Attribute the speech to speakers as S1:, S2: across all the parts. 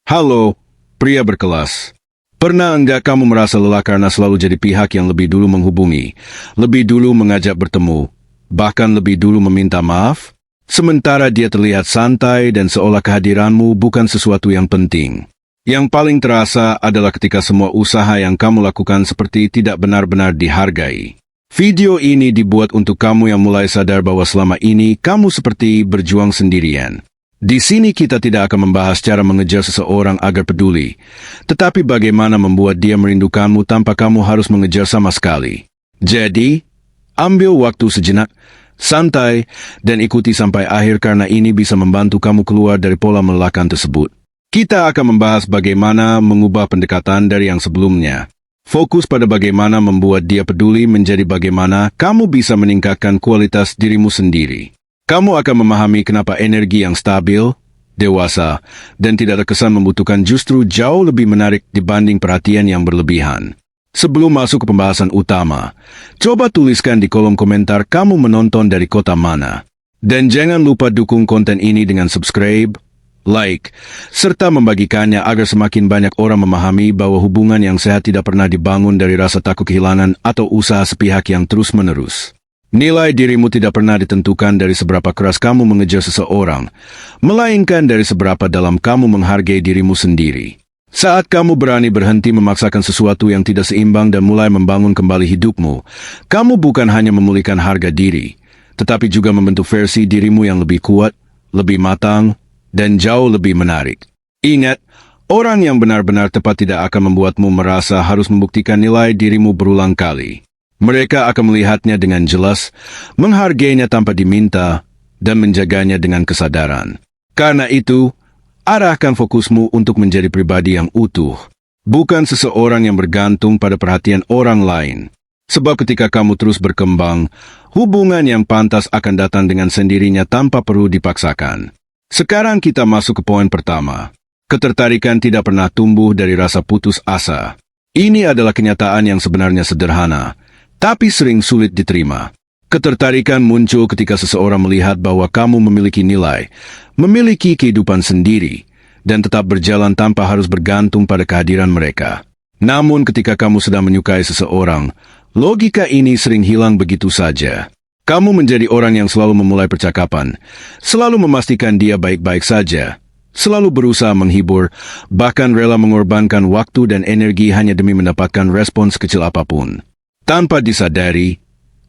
S1: Halo, pria berkelas. Pernah enggak kamu merasa lelah karena selalu jadi pihak yang lebih dulu menghubungi, lebih dulu mengajak bertemu, bahkan lebih dulu meminta maaf? Sementara dia terlihat santai dan seolah kehadiranmu bukan sesuatu yang penting. Yang paling terasa adalah ketika semua usaha yang kamu lakukan seperti tidak benar-benar dihargai. Video ini dibuat untuk kamu yang mulai sadar bahwa selama ini kamu seperti berjuang sendirian. Di sini kita tidak akan membahas cara mengejar seseorang agar peduli, tetapi bagaimana membuat dia merindukanmu tanpa kamu harus mengejar sama sekali. Jadi, ambil waktu sejenak, santai, dan ikuti sampai akhir karena ini bisa membantu kamu keluar dari pola melelahkan tersebut. Kita akan membahas bagaimana mengubah pendekatan dari yang sebelumnya. Fokus pada bagaimana membuat dia peduli menjadi bagaimana kamu bisa meningkatkan kualitas dirimu sendiri. Kamu akan memahami kenapa energi yang stabil, dewasa, dan tidak terkesan membutuhkan justru jauh lebih menarik dibanding perhatian yang berlebihan. Sebelum masuk ke pembahasan utama, coba tuliskan di kolom komentar kamu menonton dari kota mana. Dan jangan lupa dukung konten ini dengan subscribe, like, serta membagikannya agar semakin banyak orang memahami bahwa hubungan yang sehat tidak pernah dibangun dari rasa takut kehilangan atau usaha sepihak yang terus-menerus. Nilai dirimu tidak pernah ditentukan dari seberapa keras kamu mengejar seseorang, melainkan dari seberapa dalam kamu menghargai dirimu sendiri. Saat kamu berani berhenti memaksakan sesuatu yang tidak seimbang dan mulai membangun kembali hidupmu, kamu bukan hanya memulihkan harga diri, tetapi juga membentuk versi dirimu yang lebih kuat, lebih matang, dan jauh lebih menarik. Ingat, orang yang benar-benar tepat tidak akan membuatmu merasa harus membuktikan nilai dirimu berulang kali. Mereka akan melihatnya dengan jelas, menghargainya tanpa diminta, dan menjaganya dengan kesadaran. Karena itu, arahkan fokusmu untuk menjadi pribadi yang utuh, bukan seseorang yang bergantung pada perhatian orang lain. Sebab ketika kamu terus berkembang, hubungan yang pantas akan datang dengan sendirinya tanpa perlu dipaksakan. Sekarang kita masuk ke poin pertama. Ketertarikan tidak pernah tumbuh dari rasa putus asa. Ini adalah kenyataan yang sebenarnya sederhana, tapi sering sulit diterima. Ketertarikan muncul ketika seseorang melihat bahwa kamu memiliki nilai, memiliki kehidupan sendiri, dan tetap berjalan tanpa harus bergantung pada kehadiran mereka. Namun ketika kamu sedang menyukai seseorang, logika ini sering hilang begitu saja. Kamu menjadi orang yang selalu memulai percakapan, selalu memastikan dia baik-baik saja, selalu berusaha menghibur, bahkan rela mengorbankan waktu dan energi hanya demi mendapatkan respons kecil apapun. Tanpa disadari,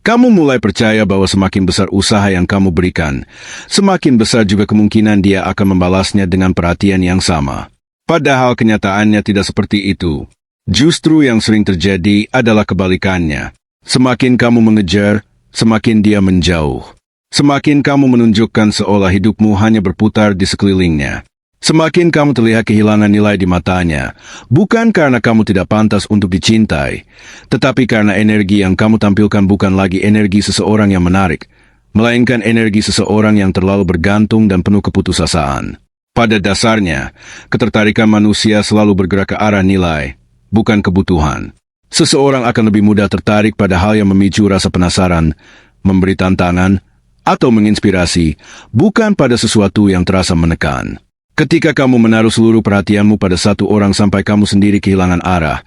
S1: kamu mulai percaya bahwa semakin besar usaha yang kamu berikan, semakin besar juga kemungkinan dia akan membalasnya dengan perhatian yang sama. Padahal kenyataannya tidak seperti itu. Justru yang sering terjadi adalah kebalikannya. Semakin kamu mengejar, semakin dia menjauh. Semakin kamu menunjukkan seolah hidupmu hanya berputar di sekelilingnya. Semakin kamu terlihat kehilangan nilai di matanya, bukan karena kamu tidak pantas untuk dicintai, tetapi karena energi yang kamu tampilkan bukan lagi energi seseorang yang menarik, melainkan energi seseorang yang terlalu bergantung dan penuh keputusasaan. Pada dasarnya, ketertarikan manusia selalu bergerak ke arah nilai, bukan kebutuhan. Seseorang akan lebih mudah tertarik pada hal yang memicu rasa penasaran, memberi tantangan, atau menginspirasi, bukan pada sesuatu yang terasa menekan. Ketika kamu menaruh seluruh perhatianmu pada satu orang sampai kamu sendiri kehilangan arah,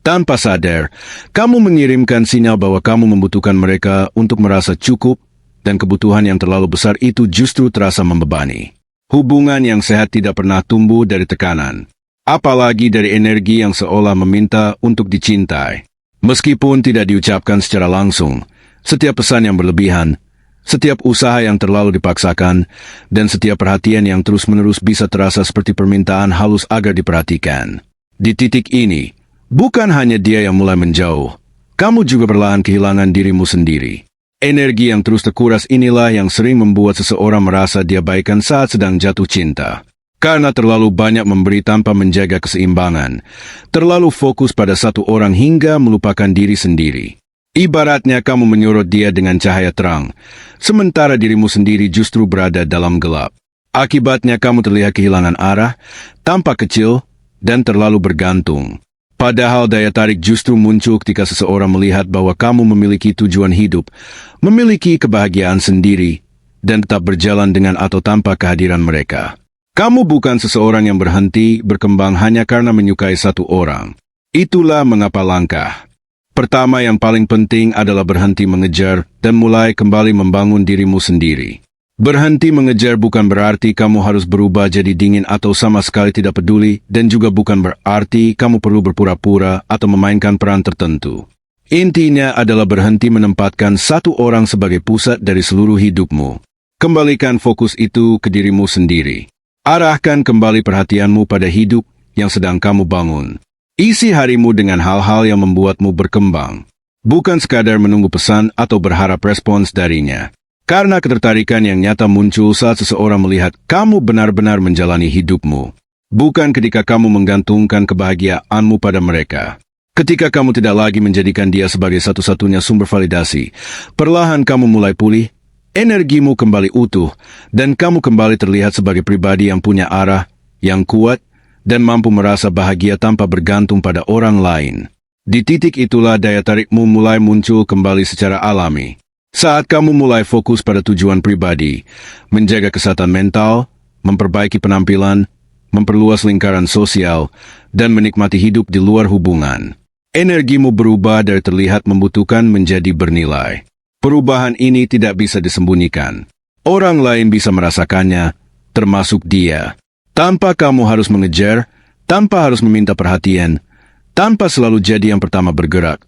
S1: tanpa sadar, kamu mengirimkan sinyal bahwa kamu membutuhkan mereka untuk merasa cukup, dan kebutuhan yang terlalu besar itu justru terasa membebani. Hubungan yang sehat tidak pernah tumbuh dari tekanan, apalagi dari energi yang seolah meminta untuk dicintai. Meskipun tidak diucapkan secara langsung, setiap pesan yang berlebihan, setiap usaha yang terlalu dipaksakan, dan setiap perhatian yang terus-menerus bisa terasa seperti permintaan halus agar diperhatikan. Di titik ini, bukan hanya dia yang mulai menjauh, kamu juga perlahan kehilangan dirimu sendiri. Energi yang terus terkuras inilah yang sering membuat seseorang merasa diabaikan saat sedang jatuh cinta. Karena terlalu banyak memberi tanpa menjaga keseimbangan, terlalu fokus pada satu orang hingga melupakan diri sendiri. Ibaratnya kamu menyorot dia dengan cahaya terang, sementara dirimu sendiri justru berada dalam gelap. Akibatnya kamu terlihat kehilangan arah, tampak kecil, dan terlalu bergantung. Padahal daya tarik justru muncul ketika seseorang melihat bahwa kamu memiliki tujuan hidup, memiliki kebahagiaan sendiri, dan tetap berjalan dengan atau tanpa kehadiran mereka. Kamu bukan seseorang yang berhenti berkembang hanya karena menyukai satu orang. Itulah mengapa langkah pertama yang paling penting adalah berhenti mengejar dan mulai kembali membangun dirimu sendiri. Berhenti mengejar bukan berarti kamu harus berubah jadi dingin atau sama sekali tidak peduli, dan juga bukan berarti kamu perlu berpura-pura atau memainkan peran tertentu. Intinya adalah berhenti menempatkan satu orang sebagai pusat dari seluruh hidupmu. Kembalikan fokus itu ke dirimu sendiri. Arahkan kembali perhatianmu pada hidup yang sedang kamu bangun. Isi harimu dengan hal-hal yang membuatmu berkembang. Bukan sekadar menunggu pesan atau berharap respons darinya. Karena ketertarikan yang nyata muncul saat seseorang melihat kamu benar-benar menjalani hidupmu. Bukan ketika kamu menggantungkan kebahagiaanmu pada mereka. Ketika kamu tidak lagi menjadikan dia sebagai satu-satunya sumber validasi, perlahan kamu mulai pulih, energimu kembali utuh, dan kamu kembali terlihat sebagai pribadi yang punya arah, yang kuat, dan mampu merasa bahagia tanpa bergantung pada orang lain. Di titik itulah daya tarikmu mulai muncul kembali secara alami. Saat kamu mulai fokus pada tujuan pribadi, menjaga kesehatan mental, memperbaiki penampilan, memperluas lingkaran sosial, dan menikmati hidup di luar hubungan. Energimu berubah dari terlihat membutuhkan menjadi bernilai. Perubahan ini tidak bisa disembunyikan. Orang lain bisa merasakannya, termasuk dia. Tanpa kamu harus mengejar, tanpa harus meminta perhatian, tanpa selalu jadi yang pertama bergerak.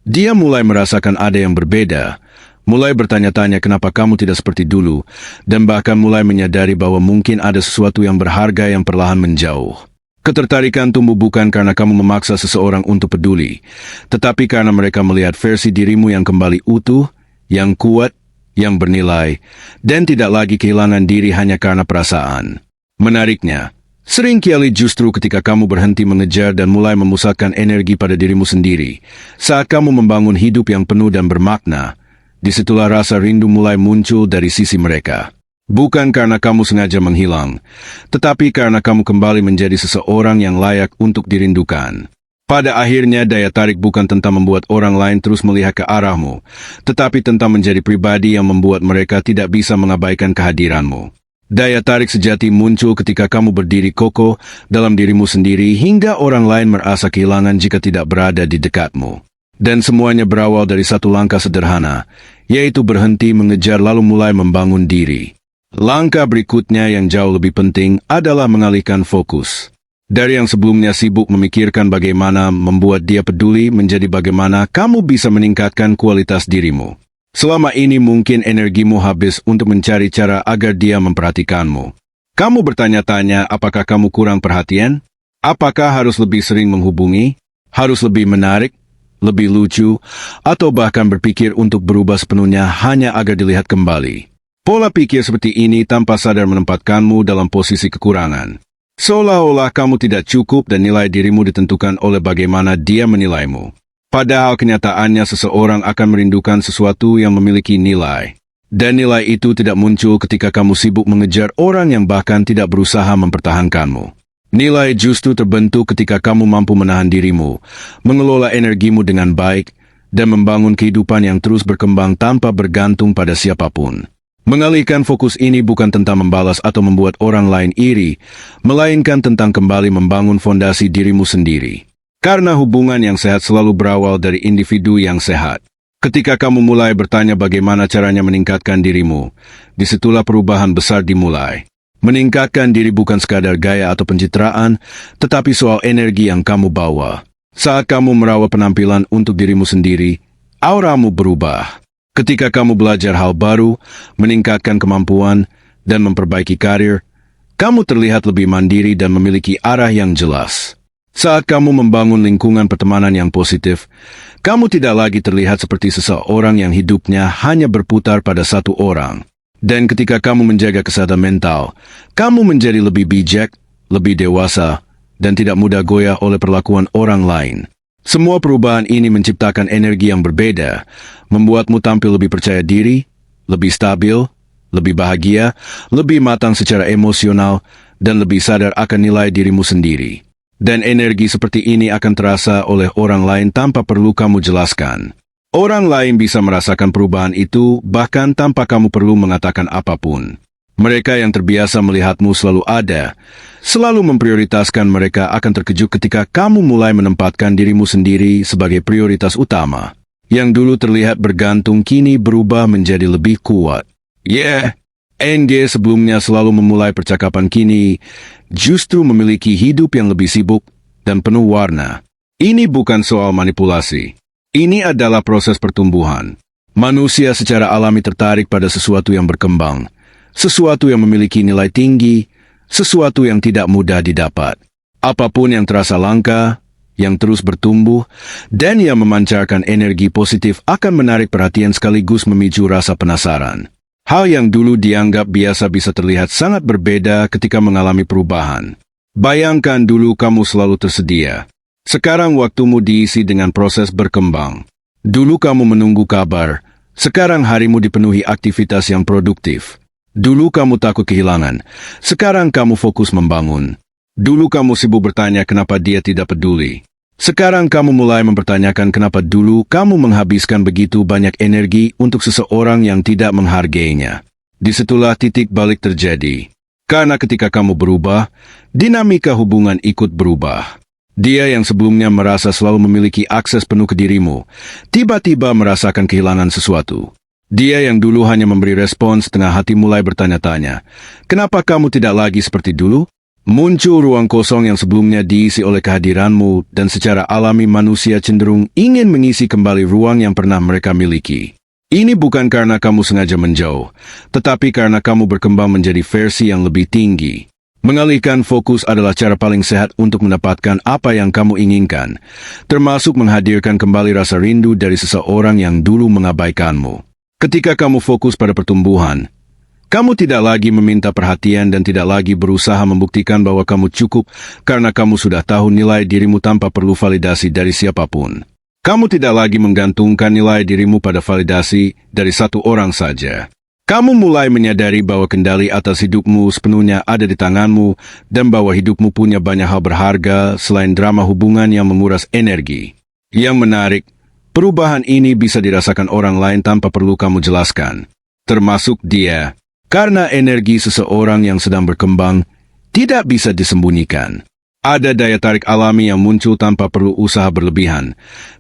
S1: Dia mulai merasakan ada yang berbeda, mulai bertanya-tanya kenapa kamu tidak seperti dulu, dan bahkan mulai menyadari bahwa mungkin ada sesuatu yang berharga yang perlahan menjauh. Ketertarikan tumbuh bukan karena kamu memaksa seseorang untuk peduli, tetapi karena mereka melihat versi dirimu yang kembali utuh, yang kuat, yang bernilai, dan tidak lagi kehilangan diri hanya karena perasaan. Menariknya, seringkali justru ketika kamu berhenti mengejar dan mulai memusatkan energi pada dirimu sendiri, saat kamu membangun hidup yang penuh dan bermakna, disitulah rasa rindu mulai muncul dari sisi mereka. Bukan karena kamu sengaja menghilang, tetapi karena kamu kembali menjadi seseorang yang layak untuk dirindukan. Pada akhirnya, daya tarik bukan tentang membuat orang lain terus melihat ke arahmu, tetapi tentang menjadi pribadi yang membuat mereka tidak bisa mengabaikan kehadiranmu. Daya tarik sejati muncul ketika kamu berdiri kokoh dalam dirimu sendiri hingga orang lain merasa kehilangan jika tidak berada di dekatmu. Dan semuanya berawal dari satu langkah sederhana, yaitu berhenti mengejar lalu mulai membangun diri. Langkah berikutnya yang jauh lebih penting adalah mengalihkan fokus. Dari yang sebelumnya sibuk memikirkan bagaimana membuat dia peduli menjadi bagaimana kamu bisa meningkatkan kualitas dirimu. Selama ini mungkin energimu habis untuk mencari cara agar dia memperhatikanmu. Kamu bertanya-tanya apakah kamu kurang perhatian? Apakah harus lebih sering menghubungi? Harus lebih menarik? Lebih lucu? Atau bahkan berpikir untuk berubah sepenuhnya hanya agar dilihat kembali? Pola pikir seperti ini tanpa sadar menempatkanmu dalam posisi kekurangan. Seolah-olah kamu tidak cukup dan nilai dirimu ditentukan oleh bagaimana dia menilaimu. Padahal kenyataannya seseorang akan merindukan sesuatu yang memiliki nilai. Dan nilai itu tidak muncul ketika kamu sibuk mengejar orang yang bahkan tidak berusaha mempertahankanmu. Nilai justru terbentuk ketika kamu mampu menahan dirimu, mengelola energimu dengan baik, dan membangun kehidupan yang terus berkembang tanpa bergantung pada siapapun. Mengalihkan fokus ini bukan tentang membalas atau membuat orang lain iri, melainkan tentang kembali membangun fondasi dirimu sendiri. Karena hubungan yang sehat selalu berawal dari individu yang sehat. Ketika kamu mulai bertanya bagaimana caranya meningkatkan dirimu, disitulah perubahan besar dimulai. Meningkatkan diri bukan sekadar gaya atau pencitraan, tetapi soal energi yang kamu bawa. Saat kamu merawat penampilan untuk dirimu sendiri, auramu berubah. Ketika kamu belajar hal baru, meningkatkan kemampuan, dan memperbaiki karir, kamu terlihat lebih mandiri dan memiliki arah yang jelas. Saat kamu membangun lingkungan pertemanan yang positif, kamu tidak lagi terlihat seperti seseorang yang hidupnya hanya berputar pada satu orang. Dan ketika kamu menjaga kesehatan mental, kamu menjadi lebih bijak, lebih dewasa, dan tidak mudah goyah oleh perlakuan orang lain. Semua perubahan ini menciptakan energi yang berbeda, membuatmu tampil lebih percaya diri, lebih stabil, lebih bahagia, lebih matang secara emosional, dan lebih sadar akan nilai dirimu sendiri. Dan energi seperti ini akan terasa oleh orang lain tanpa perlu kamu jelaskan. Orang lain bisa merasakan perubahan itu bahkan tanpa kamu perlu mengatakan apapun. Mereka yang terbiasa melihatmu selalu ada, selalu memprioritaskan. Mereka akan terkejut ketika kamu mulai menempatkan dirimu sendiri sebagai prioritas utama. Yang dulu terlihat bergantung kini berubah menjadi lebih kuat. NG sebelumnya selalu memulai percakapan kini justru memiliki hidup yang lebih sibuk dan penuh warna. Ini bukan soal manipulasi. Ini adalah proses pertumbuhan. Manusia secara alami tertarik pada sesuatu yang berkembang, sesuatu yang memiliki nilai tinggi, sesuatu yang tidak mudah didapat. Apapun yang terasa langka, yang terus bertumbuh, dan yang memancarkan energi positif akan menarik perhatian sekaligus memicu rasa penasaran. Hal yang dulu dianggap biasa bisa terlihat sangat berbeda ketika mengalami perubahan. Bayangkan dulu kamu selalu tersedia. Sekarang waktumu diisi dengan proses berkembang. Dulu kamu menunggu kabar, sekarang harimu dipenuhi aktivitas yang produktif. Dulu kamu takut kehilangan, sekarang kamu fokus membangun. Dulu kamu sibuk bertanya kenapa dia tidak peduli. Sekarang kamu mulai mempertanyakan kenapa dulu kamu menghabiskan begitu banyak energi untuk seseorang yang tidak menghargainya. Disitulah titik balik terjadi. Karena ketika kamu berubah, dinamika hubungan ikut berubah. Dia yang sebelumnya merasa selalu memiliki akses penuh ke dirimu, tiba-tiba merasakan kehilangan sesuatu. Dia yang dulu hanya memberi respons, setengah hati mulai bertanya-tanya, kenapa kamu tidak lagi seperti dulu? Muncul ruang kosong yang sebelumnya diisi oleh kehadiranmu, dan secara alami manusia cenderung ingin mengisi kembali ruang yang pernah mereka miliki. Ini bukan karena kamu sengaja menjauh, tetapi karena kamu berkembang menjadi versi yang lebih tinggi. Mengalihkan fokus adalah cara paling sehat untuk mendapatkan apa yang kamu inginkan, termasuk menghadirkan kembali rasa rindu dari seseorang yang dulu mengabaikanmu. Ketika kamu fokus pada pertumbuhan, kamu tidak lagi meminta perhatian dan tidak lagi berusaha membuktikan bahwa kamu cukup karena kamu sudah tahu nilai dirimu tanpa perlu validasi dari siapapun. Kamu tidak lagi menggantungkan nilai dirimu pada validasi dari satu orang saja. Kamu mulai menyadari bahwa kendali atas hidupmu sepenuhnya ada di tanganmu dan bahwa hidupmu punya banyak hal berharga selain drama hubungan yang menguras energi. Yang menarik, perubahan ini bisa dirasakan orang lain tanpa perlu kamu jelaskan, termasuk dia. Karena energi seseorang yang sedang berkembang tidak bisa disembunyikan. Ada daya tarik alami yang muncul tanpa perlu usaha berlebihan,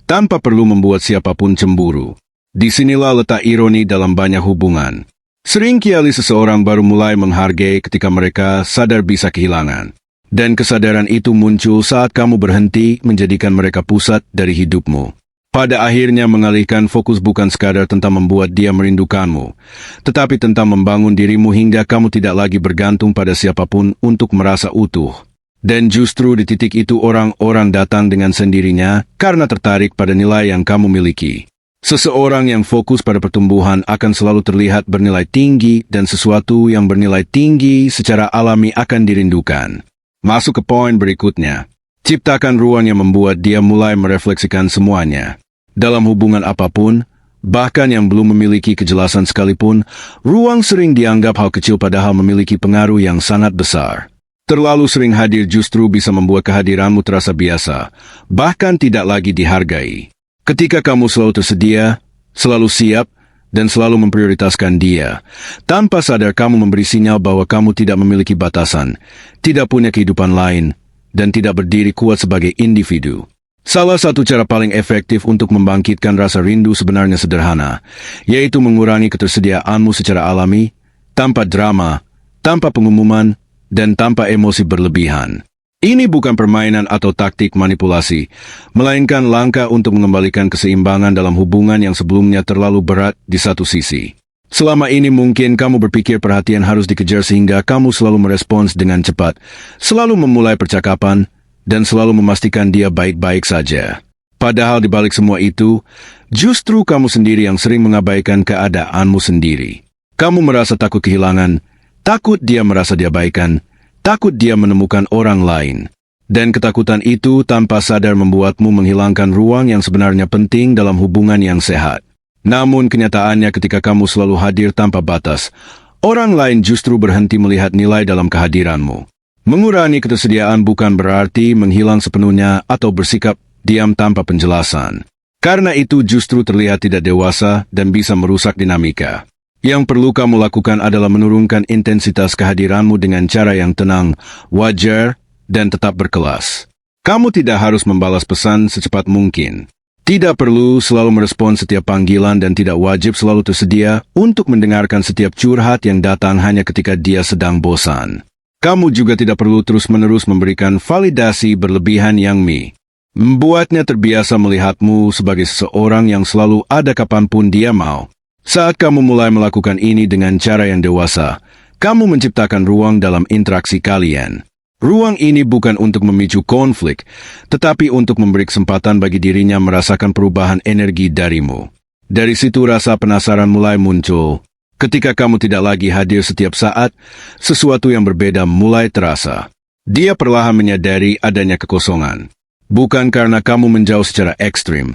S1: tanpa perlu membuat siapapun cemburu. Disinilah letak ironi dalam banyak hubungan. Seringkali seseorang baru mulai menghargai ketika mereka sadar bisa kehilangan. Dan kesadaran itu muncul saat kamu berhenti menjadikan mereka pusat dari hidupmu. Pada akhirnya mengalihkan fokus bukan sekadar tentang membuat dia merindukanmu, tetapi tentang membangun dirimu hingga kamu tidak lagi bergantung pada siapapun untuk merasa utuh. Dan justru di titik itu orang-orang datang dengan sendirinya karena tertarik pada nilai yang kamu miliki. Seseorang yang fokus pada pertumbuhan akan selalu terlihat bernilai tinggi dan sesuatu yang bernilai tinggi secara alami akan dirindukan. Masuk ke poin berikutnya. Ciptakan ruang yang membuat dia mulai merefleksikan semuanya. Dalam hubungan apapun, bahkan yang belum memiliki kejelasan sekalipun, ruang sering dianggap hal kecil padahal memiliki pengaruh yang sangat besar. Terlalu sering hadir justru bisa membuat kehadiranmu terasa biasa, bahkan tidak lagi dihargai. Ketika kamu selalu tersedia, selalu siap, dan selalu memprioritaskan dia, tanpa sadar kamu memberi sinyal bahwa kamu tidak memiliki batasan, tidak punya kehidupan lain, dan tidak berdiri kuat sebagai individu. Salah satu cara paling efektif untuk membangkitkan rasa rindu sebenarnya sederhana, yaitu mengurangi ketersediaanmu secara alami, tanpa drama, tanpa pengumuman, dan tanpa emosi berlebihan. Ini bukan permainan atau taktik manipulasi, melainkan langkah untuk mengembalikan keseimbangan dalam hubungan yang sebelumnya terlalu berat di satu sisi. Selama ini mungkin kamu berpikir perhatian harus dikejar sehingga kamu selalu merespons dengan cepat, selalu memulai percakapan, dan selalu memastikan dia baik-baik saja. Padahal di balik semua itu, justru kamu sendiri yang sering mengabaikan keadaanmu sendiri. Kamu merasa takut kehilangan, takut dia merasa diabaikan, takut dia menemukan orang lain. Dan ketakutan itu tanpa sadar membuatmu menghilangkan ruang yang sebenarnya penting dalam hubungan yang sehat. Namun kenyataannya ketika kamu selalu hadir tanpa batas, orang lain justru berhenti melihat nilai dalam kehadiranmu. Mengurangi ketersediaan bukan berarti menghilang sepenuhnya atau bersikap diam tanpa penjelasan. Karena itu justru terlihat tidak dewasa dan bisa merusak dinamika. Yang perlu kamu lakukan adalah menurunkan intensitas kehadiranmu dengan cara yang tenang, wajar, dan tetap berkelas. Kamu tidak harus membalas pesan secepat mungkin. Tidak perlu selalu merespon setiap panggilan dan tidak wajib selalu tersedia untuk mendengarkan setiap curhat yang datang hanya ketika dia sedang bosan. Kamu juga tidak perlu terus-menerus memberikan validasi berlebihan yang membuatnya terbiasa melihatmu sebagai seseorang yang selalu ada kapanpun dia mau. Saat kamu mulai melakukan ini dengan cara yang dewasa, kamu menciptakan ruang dalam interaksi kalian. Ruang ini bukan untuk memicu konflik, tetapi untuk memberi kesempatan bagi dirinya merasakan perubahan energi darimu. Dari situ rasa penasaran mulai muncul. Ketika kamu tidak lagi hadir setiap saat, sesuatu yang berbeda mulai terasa. Dia perlahan menyadari adanya kekosongan. Bukan karena kamu menjauh secara ekstrim,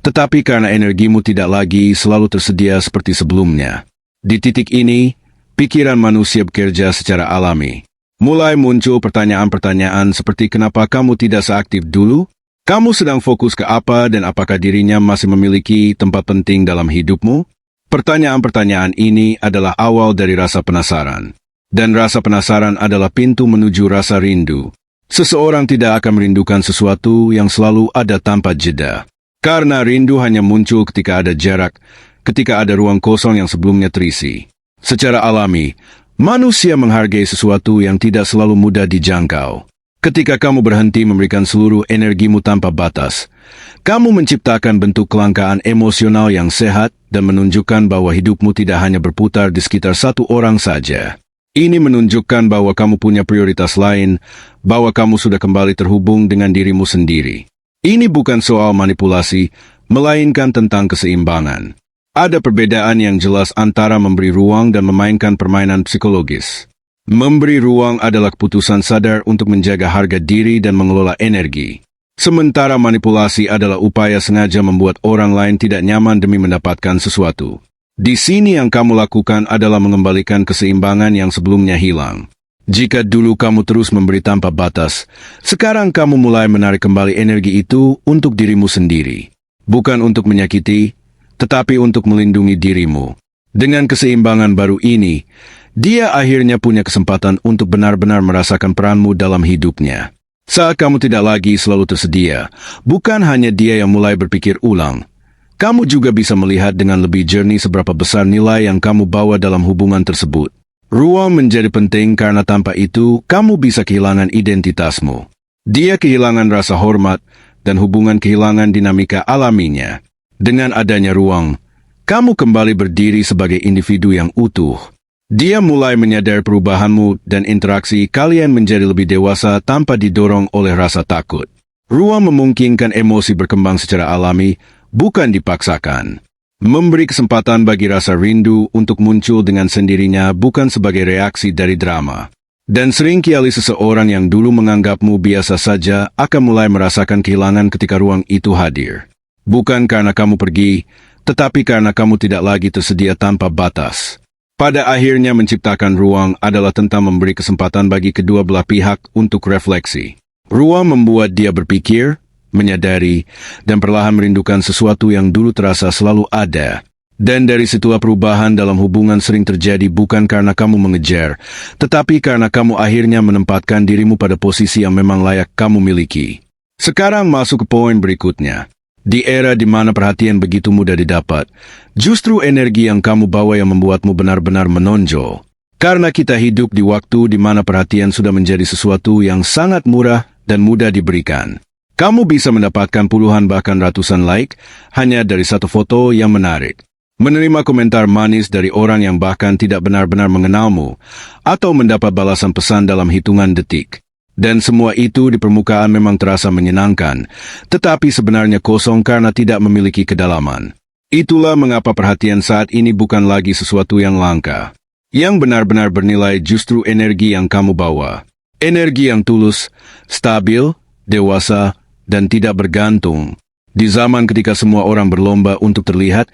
S1: tetapi karena energimu tidak lagi selalu tersedia seperti sebelumnya. Di titik ini, pikiran manusia bekerja secara alami. Mulai muncul pertanyaan-pertanyaan seperti kenapa kamu tidak seaktif dulu? Kamu sedang fokus ke apa dan apakah dirinya masih memiliki tempat penting dalam hidupmu? Pertanyaan-pertanyaan ini adalah awal dari rasa penasaran. Dan rasa penasaran adalah pintu menuju rasa rindu. Seseorang tidak akan merindukan sesuatu yang selalu ada tanpa jeda. Karena rindu hanya muncul ketika ada jarak, ketika ada ruang kosong yang sebelumnya terisi. Secara alami, manusia menghargai sesuatu yang tidak selalu mudah dijangkau. Ketika kamu berhenti memberikan seluruh energimu tanpa batas, kamu menciptakan bentuk kelangkaan emosional yang sehat dan menunjukkan bahwa hidupmu tidak hanya berputar di sekitar satu orang saja. Ini menunjukkan bahwa kamu punya prioritas lain, bahwa kamu sudah kembali terhubung dengan dirimu sendiri. Ini bukan soal manipulasi, melainkan tentang keseimbangan. Ada perbedaan yang jelas antara memberi ruang dan memainkan permainan psikologis. Memberi ruang adalah keputusan sadar untuk menjaga harga diri dan mengelola energi. Sementara manipulasi adalah upaya sengaja membuat orang lain tidak nyaman demi mendapatkan sesuatu. Di sini yang kamu lakukan adalah mengembalikan keseimbangan yang sebelumnya hilang. Jika dulu kamu terus memberi tanpa batas, sekarang kamu mulai menarik kembali energi itu untuk dirimu sendiri. Bukan untuk menyakiti, tetapi untuk melindungi dirimu. Dengan keseimbangan baru ini, dia akhirnya punya kesempatan untuk benar-benar merasakan peranmu dalam hidupnya. Saat kamu tidak lagi selalu tersedia, bukan hanya dia yang mulai berpikir ulang. Kamu juga bisa melihat dengan lebih jernih seberapa besar nilai yang kamu bawa dalam hubungan tersebut. Ruang menjadi penting karena tanpa itu, kamu bisa kehilangan identitasmu. Dia kehilangan rasa hormat, dan hubungan kehilangan dinamika alaminya. Dengan adanya ruang, kamu kembali berdiri sebagai individu yang utuh. Dia mulai menyadari perubahanmu dan interaksi kalian menjadi lebih dewasa tanpa didorong oleh rasa takut. Ruang memungkinkan emosi berkembang secara alami, bukan dipaksakan. Memberi kesempatan bagi rasa rindu untuk muncul dengan sendirinya bukan sebagai reaksi dari drama. Dan seringkali seseorang yang dulu menganggapmu biasa saja akan mulai merasakan kehilangan ketika ruang itu hadir. Bukan karena kamu pergi, tetapi karena kamu tidak lagi tersedia tanpa batas. Pada akhirnya menciptakan ruang adalah tentang memberi kesempatan bagi kedua belah pihak untuk refleksi. Ruang membuat dia berpikir, menyadari, dan perlahan merindukan sesuatu yang dulu terasa selalu ada. Dan dari situlah perubahan dalam hubungan sering terjadi bukan karena kamu mengejar, tetapi karena kamu akhirnya menempatkan dirimu pada posisi yang memang layak kamu miliki. Sekarang masuk ke poin berikutnya. Di era di mana perhatian begitu mudah didapat, justru energi yang kamu bawa yang membuatmu benar-benar menonjol. Karena kita hidup di waktu di mana perhatian sudah menjadi sesuatu yang sangat murah dan mudah diberikan. Kamu bisa mendapatkan puluhan bahkan ratusan like hanya dari satu foto yang menarik. Menerima komentar manis dari orang yang bahkan tidak benar-benar mengenalmu, atau mendapat balasan pesan dalam hitungan detik. Dan semua itu di permukaan memang terasa menyenangkan, tetapi sebenarnya kosong karena tidak memiliki kedalaman. Itulah mengapa perhatian saat ini bukan lagi sesuatu yang langka. Yang benar-benar bernilai justru energi yang kamu bawa. Energi yang tulus, stabil, dewasa, dan tidak bergantung. Di zaman ketika semua orang berlomba untuk terlihat,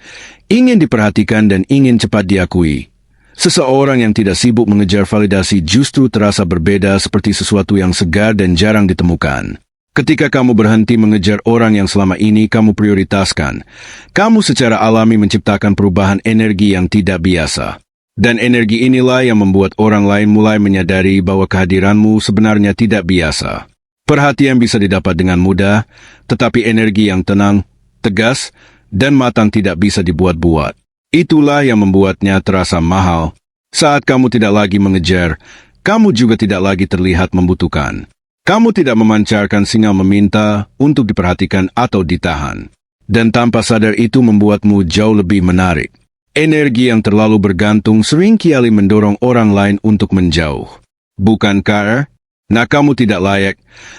S1: ingin diperhatikan dan ingin cepat diakui. Seseorang yang tidak sibuk mengejar validasi justru terasa berbeda seperti sesuatu yang segar dan jarang ditemukan. Ketika kamu berhenti mengejar orang yang selama ini kamu prioritaskan, kamu secara alami menciptakan perubahan energi yang tidak biasa. Dan energi inilah yang membuat orang lain mulai menyadari bahwa kehadiranmu sebenarnya tidak biasa. Perhatian bisa didapat dengan mudah, tetapi energi yang tenang, tegas, dan matang tidak bisa dibuat-buat. Itulah yang membuatnya terasa mahal. Saat kamu tidak lagi mengejar, kamu juga tidak lagi terlihat membutuhkan. Kamu tidak memancarkan sinyal meminta untuk diperhatikan atau ditahan. Dan tanpa sadar itu membuatmu jauh lebih menarik. Energi yang terlalu bergantung seringkali mendorong orang lain untuk menjauh. Bukan karena kamu tidak layak,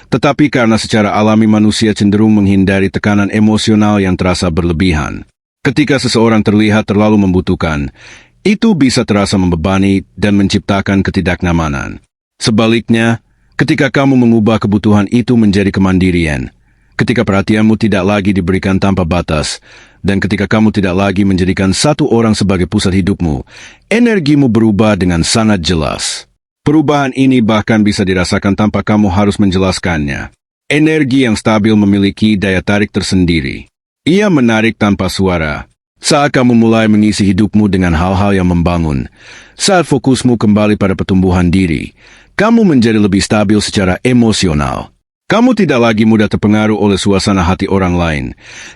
S1: tetapi karena secara alami manusia cenderung menghindari tekanan emosional yang terasa berlebihan. Ketika seseorang terlihat terlalu membutuhkan, itu bisa terasa membebani dan menciptakan ketidaknyamanan. Sebaliknya, ketika kamu mengubah kebutuhan itu menjadi kemandirian, ketika perhatianmu tidak lagi diberikan tanpa batas, dan ketika kamu tidak lagi menjadikan satu orang sebagai pusat hidupmu, energimu berubah dengan sangat jelas. Perubahan ini bahkan bisa dirasakan tanpa kamu harus menjelaskannya. Energi yang stabil memiliki daya tarik tersendiri. Ia menarik tanpa suara. Saat kamu mulai mengisi hidupmu dengan hal-hal yang membangun, saat fokusmu kembali pada pertumbuhan diri, kamu menjadi lebih stabil secara emosional. Kamu tidak lagi mudah terpengaruh oleh suasana hati orang lain,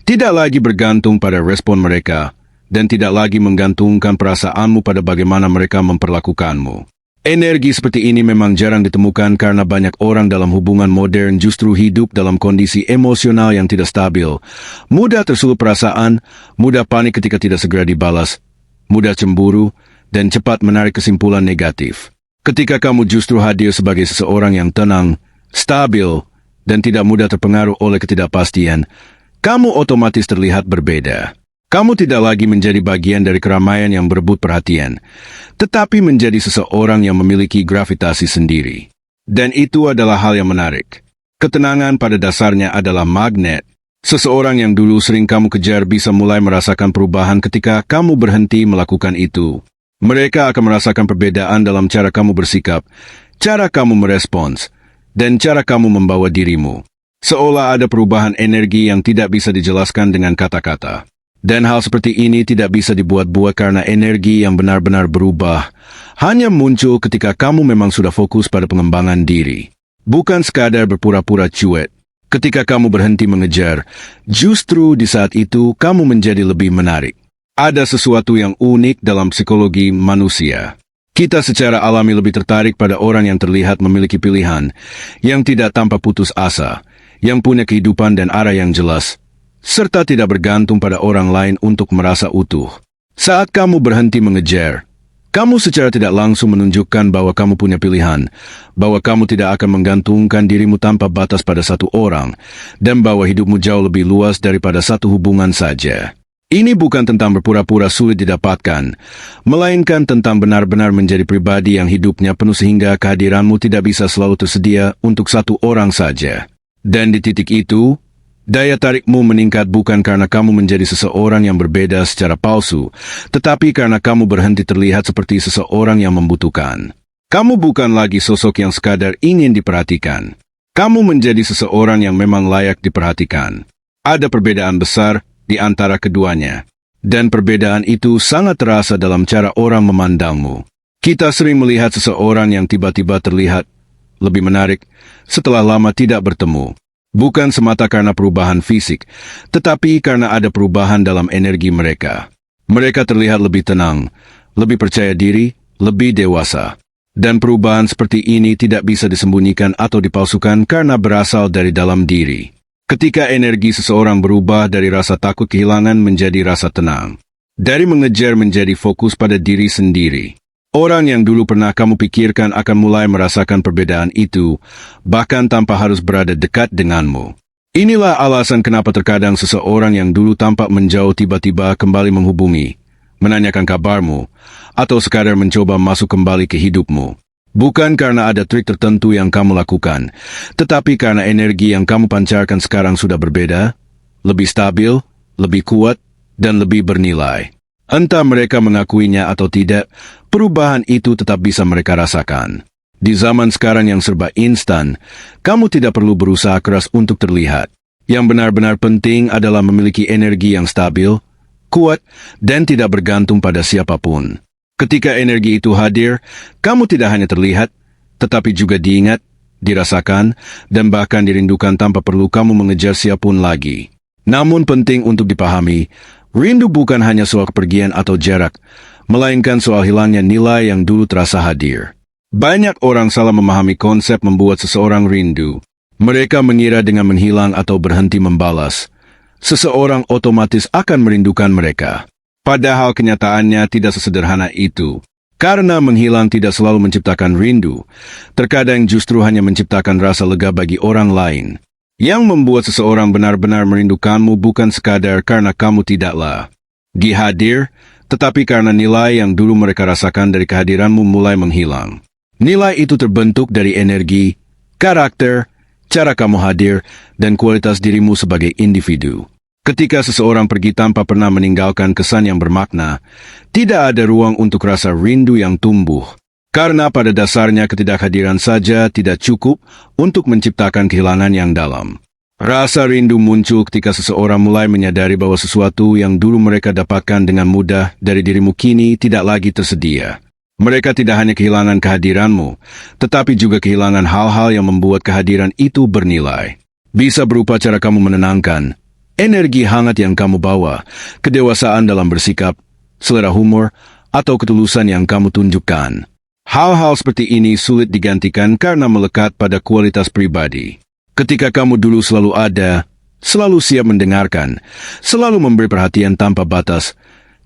S1: tidak lagi bergantung pada respon mereka, dan tidak lagi menggantungkan perasaanmu pada bagaimana mereka memperlakukanmu. Energi seperti ini memang jarang ditemukan karena banyak orang dalam hubungan modern justru hidup dalam kondisi emosional yang tidak stabil, mudah tersulut perasaan, mudah panik ketika tidak segera dibalas, mudah cemburu, dan cepat menarik kesimpulan negatif. Ketika kamu justru hadir sebagai seseorang yang tenang, stabil, dan tidak mudah terpengaruh oleh ketidakpastian, kamu otomatis terlihat berbeda. Kamu tidak lagi menjadi bagian dari keramaian yang berebut perhatian, tetapi menjadi seseorang yang memiliki gravitasi sendiri. Dan itu adalah hal yang menarik. Ketenangan pada dasarnya adalah magnet. Seseorang yang dulu sering kamu kejar bisa mulai merasakan perubahan ketika kamu berhenti melakukan itu. Mereka akan merasakan perbedaan dalam cara kamu bersikap, cara kamu merespons, dan cara kamu membawa dirimu. Seolah ada perubahan energi yang tidak bisa dijelaskan dengan kata-kata. Dan hal seperti ini tidak bisa dibuat-buat karena energi yang benar-benar berubah hanya muncul ketika kamu memang sudah fokus pada pengembangan diri. Bukan sekadar berpura-pura cuek. Ketika kamu berhenti mengejar, justru di saat itu kamu menjadi lebih menarik. Ada sesuatu yang unik dalam psikologi manusia. Kita secara alami lebih tertarik pada orang yang terlihat memiliki pilihan, yang tidak tanpa putus asa, yang punya kehidupan dan arah yang jelas, serta tidak bergantung pada orang lain untuk merasa utuh. Saat kamu berhenti mengejar, kamu secara tidak langsung menunjukkan bahwa kamu punya pilihan, bahwa kamu tidak akan menggantungkan dirimu tanpa batas pada satu orang, dan bahwa hidupmu jauh lebih luas daripada satu hubungan saja. Ini bukan tentang berpura-pura sulit didapatkan, melainkan tentang benar-benar menjadi pribadi yang hidupnya penuh sehingga kehadiranmu tidak bisa selalu tersedia untuk satu orang saja. Dan di titik itu, daya tarikmu meningkat bukan karena kamu menjadi seseorang yang berbeda secara palsu, tetapi karena kamu berhenti terlihat seperti seseorang yang membutuhkan. Kamu bukan lagi sosok yang sekadar ingin diperhatikan. Kamu menjadi seseorang yang memang layak diperhatikan. Ada perbedaan besar di antara keduanya, dan perbedaan itu sangat terasa dalam cara orang memandangmu. Kita sering melihat seseorang yang tiba-tiba terlihat lebih menarik setelah lama tidak bertemu. Bukan semata karena perubahan fisik, tetapi karena ada perubahan dalam energi mereka. Mereka terlihat lebih tenang, lebih percaya diri, lebih dewasa. Dan perubahan seperti ini tidak bisa disembunyikan atau dipalsukan karena berasal dari dalam diri. Ketika energi seseorang berubah dari rasa takut kehilangan menjadi rasa tenang, dari mengejar menjadi fokus pada diri sendiri, orang yang dulu pernah kamu pikirkan akan mulai merasakan perbedaan itu, bahkan tanpa harus berada dekat denganmu. Inilah alasan kenapa terkadang seseorang yang dulu tampak menjauh tiba-tiba kembali menghubungi, menanyakan kabarmu, atau sekadar mencoba masuk kembali ke hidupmu. Bukan karena ada trik tertentu yang kamu lakukan, tetapi karena energi yang kamu pancarkan sekarang sudah berbeda, lebih stabil, lebih kuat, dan lebih bernilai. Entah mereka mengakuinya atau tidak, perubahan itu tetap bisa mereka rasakan. Di zaman sekarang yang serba instan, kamu tidak perlu berusaha keras untuk terlihat. Yang benar-benar penting adalah memiliki energi yang stabil, kuat, dan tidak bergantung pada siapapun. Ketika energi itu hadir, kamu tidak hanya terlihat, tetapi juga diingat, dirasakan, dan bahkan dirindukan tanpa perlu kamu mengejar siapapun lagi. Namun penting untuk dipahami, rindu bukan hanya soal kepergian atau jarak, melainkan soal hilangnya nilai yang dulu terasa hadir. Banyak orang salah memahami konsep membuat seseorang rindu. Mereka mengira dengan menghilang atau berhenti membalas, seseorang otomatis akan merindukan mereka. Padahal kenyataannya tidak sesederhana itu. Karena menghilang tidak selalu menciptakan rindu, terkadang justru hanya menciptakan rasa lega bagi orang lain. Yang membuat seseorang benar-benar merindukanmu bukan sekadar karena kamu tidaklah dihadir, tetapi karena nilai yang dulu mereka rasakan dari kehadiranmu mulai menghilang. Nilai itu terbentuk dari energi, karakter, cara kamu hadir, dan kualitas dirimu sebagai individu. Ketika seseorang pergi tanpa pernah meninggalkan kesan yang bermakna, tidak ada ruang untuk rasa rindu yang tumbuh. Karena pada dasarnya ketidakhadiran saja tidak cukup untuk menciptakan kehilangan yang dalam. Rasa rindu muncul ketika seseorang mulai menyadari bahwa sesuatu yang dulu mereka dapatkan dengan mudah dari dirimu kini tidak lagi tersedia. Mereka tidak hanya kehilangan kehadiranmu, tetapi juga kehilangan hal-hal yang membuat kehadiran itu bernilai. Bisa berupa cara kamu menenangkan, energi hangat yang kamu bawa, kedewasaan dalam bersikap, selera humor, atau ketulusan yang kamu tunjukkan. Hal-hal seperti ini sulit digantikan karena melekat pada kualitas pribadi. Ketika kamu dulu selalu ada, selalu siap mendengarkan, selalu memberi perhatian tanpa batas,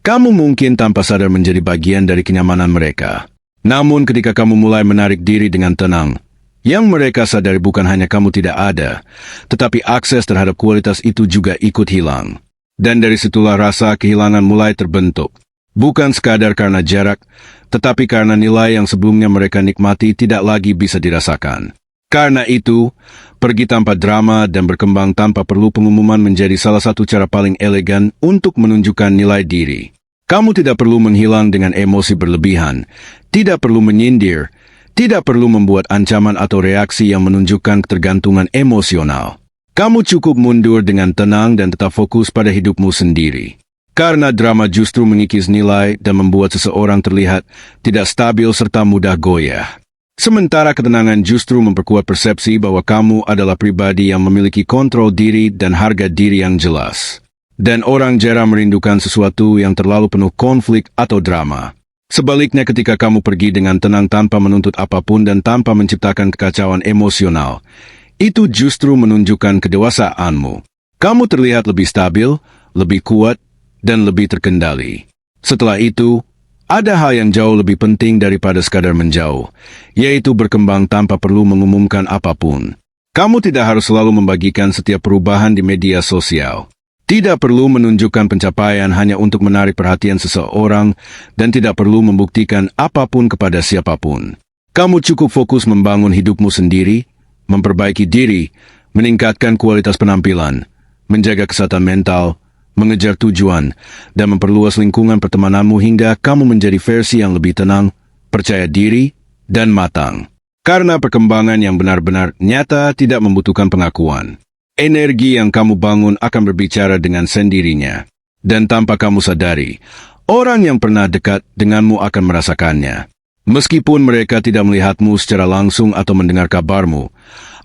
S1: kamu mungkin tanpa sadar menjadi bagian dari kenyamanan mereka. Namun ketika kamu mulai menarik diri dengan tenang, yang mereka sadari bukan hanya kamu tidak ada, tetapi akses terhadap kualitas itu juga ikut hilang. Dan dari situlah rasa kehilangan mulai terbentuk. Bukan sekadar karena jarak, tetapi karena nilai yang sebelumnya mereka nikmati tidak lagi bisa dirasakan. Karena itu, pergi tanpa drama dan berkembang tanpa perlu pengumuman menjadi salah satu cara paling elegan untuk menunjukkan nilai diri. Kamu tidak perlu menghilang dengan emosi berlebihan, tidak perlu menyindir, tidak perlu membuat ancaman atau reaksi yang menunjukkan ketergantungan emosional. Kamu cukup mundur dengan tenang dan tetap fokus pada hidupmu sendiri. Karena drama justru mengikis nilai dan membuat seseorang terlihat tidak stabil serta mudah goyah. Sementara ketenangan justru memperkuat persepsi bahwa kamu adalah pribadi yang memiliki kontrol diri dan harga diri yang jelas. Dan orang jarang merindukan sesuatu yang terlalu penuh konflik atau drama. Sebaliknya ketika kamu pergi dengan tenang tanpa menuntut apapun dan tanpa menciptakan kekacauan emosional, itu justru menunjukkan kedewasaanmu. Kamu terlihat lebih stabil, lebih kuat, dan lebih terkendali. Setelah itu, ada hal yang jauh lebih penting daripada sekadar menjauh, yaitu berkembang tanpa perlu mengumumkan apapun. Kamu tidak harus selalu membagikan setiap perubahan di media sosial. Tidak perlu menunjukkan pencapaian hanya untuk menarik perhatian seseorang dan tidak perlu membuktikan apapun kepada siapapun. Kamu cukup fokus membangun hidupmu sendiri, memperbaiki diri, meningkatkan kualitas penampilan, menjaga kesehatan mental, mengejar tujuan, dan memperluas lingkungan pertemananmu hingga kamu menjadi versi yang lebih tenang, percaya diri, dan matang. Karena perkembangan yang benar-benar nyata tidak membutuhkan pengakuan. Energi yang kamu bangun akan berbicara dengan sendirinya. Dan tanpa kamu sadari, orang yang pernah dekat denganmu akan merasakannya. Meskipun mereka tidak melihatmu secara langsung atau mendengar kabarmu,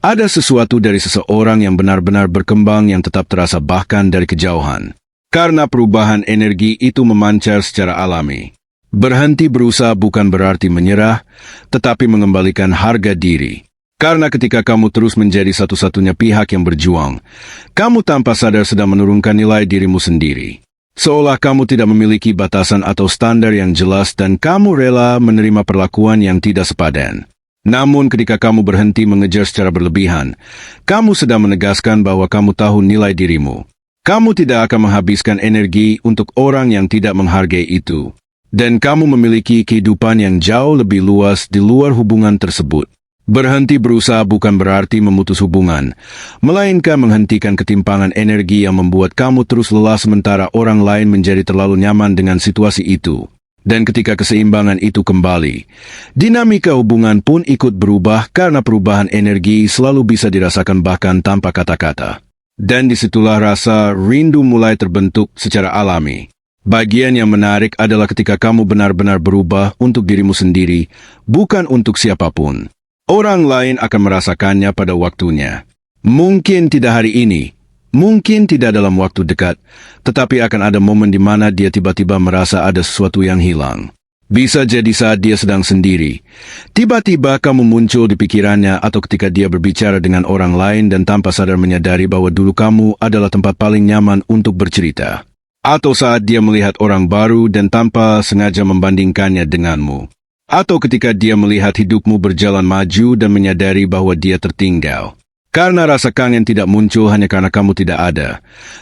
S1: ada sesuatu dari seseorang yang benar-benar berkembang yang tetap terasa bahkan dari kejauhan. Karena perubahan energi itu memancar secara alami. Berhenti berusaha bukan berarti menyerah, tetapi mengembalikan harga diri. Karena ketika kamu terus menjadi satu-satunya pihak yang berjuang, kamu tanpa sadar sedang menurunkan nilai dirimu sendiri. Seolah kamu tidak memiliki batasan atau standar yang jelas dan kamu rela menerima perlakuan yang tidak sepadan. Namun ketika kamu berhenti mengejar secara berlebihan, kamu sedang menegaskan bahwa kamu tahu nilai dirimu. Kamu tidak akan menghabiskan energi untuk orang yang tidak menghargai itu. Dan kamu memiliki kehidupan yang jauh lebih luas di luar hubungan tersebut. Berhenti berusaha bukan berarti memutus hubungan, melainkan menghentikan ketimpangan energi yang membuat kamu terus lelah sementara orang lain menjadi terlalu nyaman dengan situasi itu. Dan ketika keseimbangan itu kembali, dinamika hubungan pun ikut berubah karena perubahan energi selalu bisa dirasakan bahkan tanpa kata-kata. Dan disitulah rasa rindu mulai terbentuk secara alami. Bagian yang menarik adalah ketika kamu benar-benar berubah untuk dirimu sendiri, bukan untuk siapapun. Orang lain akan merasakannya pada waktunya. Mungkin tidak hari ini, mungkin tidak dalam waktu dekat, tetapi akan ada momen di mana dia tiba-tiba merasa ada sesuatu yang hilang. Bisa jadi saat dia sedang sendiri. Tiba-tiba kamu muncul di pikirannya atau ketika dia berbicara dengan orang lain dan tanpa sadar menyadari bahwa dulu kamu adalah tempat paling nyaman untuk bercerita. Atau saat dia melihat orang baru dan tanpa sengaja membandingkannya denganmu. Atau ketika dia melihat hidupmu berjalan maju dan menyadari bahwa dia tertinggal. Karena rasa kangen tidak muncul hanya karena kamu tidak ada,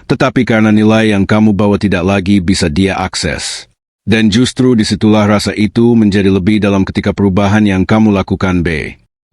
S1: tetapi karena nilai yang kamu bawa tidak lagi bisa dia akses. Dan justru disitulah rasa itu menjadi lebih dalam ketika perubahan yang kamu lakukan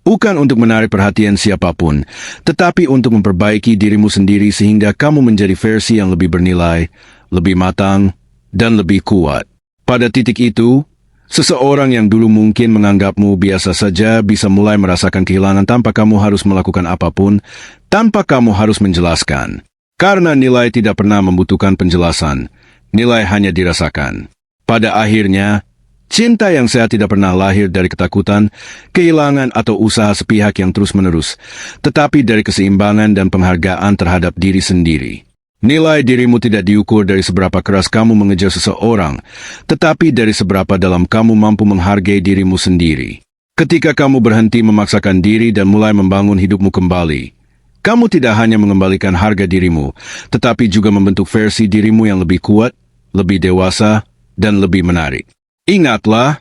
S1: bukan untuk menarik perhatian siapapun, tetapi untuk memperbaiki dirimu sendiri sehingga kamu menjadi versi yang lebih bernilai, lebih matang, dan lebih kuat. Pada titik itu, seseorang yang dulu mungkin menganggapmu biasa saja bisa mulai merasakan kehilangan tanpa kamu harus melakukan apapun, tanpa kamu harus menjelaskan. Karena nilai tidak pernah membutuhkan penjelasan, nilai hanya dirasakan. Pada akhirnya, cinta yang sehat tidak pernah lahir dari ketakutan, kehilangan atau usaha sepihak yang terus-menerus, tetapi dari keseimbangan dan penghargaan terhadap diri sendiri. Nilai dirimu tidak diukur dari seberapa keras kamu mengejar seseorang, tetapi dari seberapa dalam kamu mampu menghargai dirimu sendiri. Ketika kamu berhenti memaksakan diri dan mulai membangun hidupmu kembali, kamu tidak hanya mengembalikan harga dirimu, tetapi juga membentuk versi dirimu yang lebih kuat, lebih dewasa, dan lebih menarik. Ingatlah,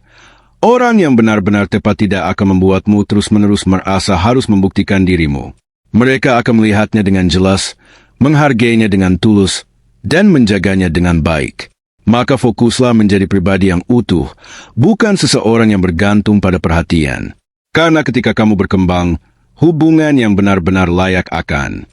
S1: orang yang benar-benar tepat tidak akan membuatmu terus-menerus merasa harus membuktikan dirimu. Mereka akan melihatnya dengan jelas, menghargainya dengan tulus, dan menjaganya dengan baik. Maka fokuslah menjadi pribadi yang utuh, bukan seseorang yang bergantung pada perhatian. Karena ketika kamu berkembang, hubungan yang benar-benar layak akan